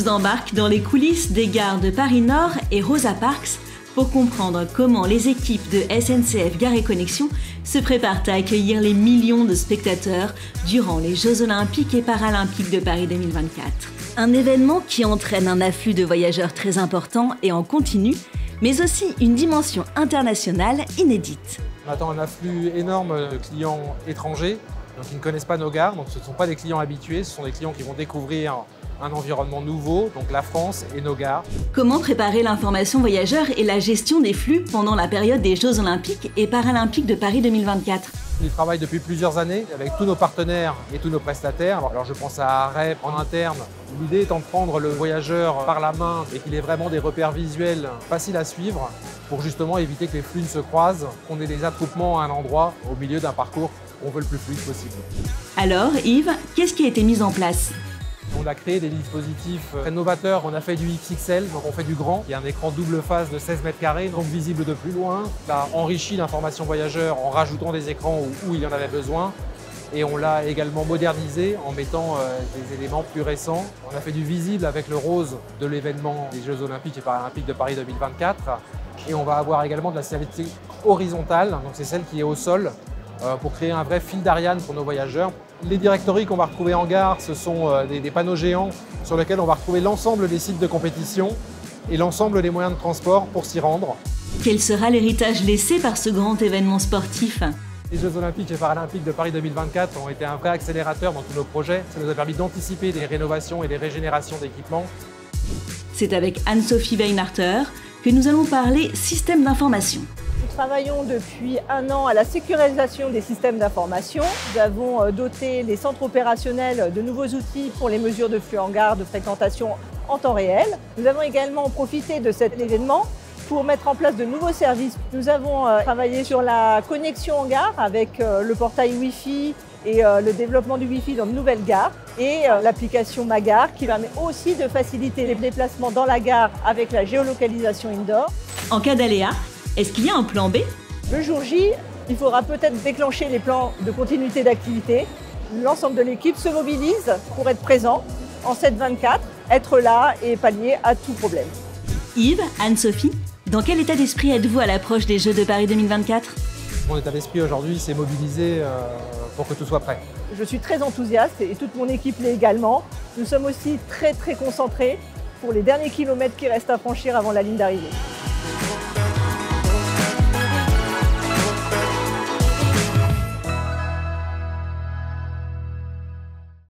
vous embarque dans les coulisses des gares de Paris-Nord et Rosa Parks pour comprendre comment les équipes de SNCF Gare et Connexions se préparent à accueillir les millions de spectateurs durant les Jeux Olympiques et Paralympiques de Paris 2024. Un événement qui entraîne un afflux de voyageurs très important et en continu, mais aussi une dimension internationale inédite. On attend un afflux énorme de clients étrangers, donc ils ne connaissent pas nos gares, donc ce ne sont pas des clients habitués, ce sont des clients qui vont découvrir un environnement nouveau, donc la France et nos gares. Comment préparer l'information voyageur et la gestion des flux pendant la période des Jeux Olympiques et Paralympiques de Paris 2024 ? On y travaille depuis plusieurs années avec tous nos partenaires et tous nos prestataires. Alors je pense à REP en interne. L'idée étant de prendre le voyageur par la main et qu'il ait vraiment des repères visuels faciles à suivre pour justement éviter que les flux ne se croisent, qu'on ait des attroupements à un endroit au milieu d'un parcours qu'on veut le plus fluide possible. Alors Yves, qu'est-ce qui a été mis en place ? On a créé des dispositifs très novateurs. On a fait du XXL, donc on fait du grand. Il y a un écran double face de 16 mètres carrés, donc visible de plus loin. On a enrichi l'information voyageur en rajoutant des écrans où il y en avait besoin. Et on l'a également modernisé en mettant des éléments plus récents. On a fait du visible avec le rose de l'événement des Jeux Olympiques et Paralympiques de Paris 2024. Et on va avoir également de la signalétique horizontale, donc c'est celle qui est au sol, pour créer un vrai fil d'Ariane pour nos voyageurs. Les directories qu'on va retrouver en gare, ce sont des panneaux géants sur lesquels on va retrouver l'ensemble des sites de compétition et l'ensemble des moyens de transport pour s'y rendre. Quel sera l'héritage laissé par ce grand événement sportif ? Les Jeux Olympiques et Paralympiques de Paris 2024 ont été un vrai accélérateur dans tous nos projets. Ça nous a permis d'anticiper des rénovations et des régénérations d'équipements. C'est avec Anne-Sophie Weinharter que nous allons parler système d'information. Nous travaillons depuis 1 an à la sécurisation des systèmes d'information. Nous avons doté les centres opérationnels de nouveaux outils pour les mesures de flux en gare, de fréquentation en temps réel. Nous avons également profité de cet événement pour mettre en place de nouveaux services. Nous avons travaillé sur la connexion en gare avec le portail Wi-Fi et le développement du Wi-Fi dans de nouvelles gares et l'application Ma Gare qui permet aussi de faciliter les déplacements dans la gare avec la géolocalisation indoor. En cas d'aléa, est-ce qu'il y a un plan B ? Le jour J, il faudra peut-être déclencher les plans de continuité d'activité. L'ensemble de l'équipe se mobilise pour être présent en 7/24, être là et pallier à tout problème. Yves, Anne-Sophie, dans quel état d'esprit êtes-vous à l'approche des Jeux de Paris 2024 ? Mon état d'esprit aujourd'hui, c'est mobiliser pour que tout soit prêt. Je suis très enthousiaste et toute mon équipe l'est également. Nous sommes aussi très concentrés pour les derniers kilomètres qui restent à franchir avant la ligne d'arrivée.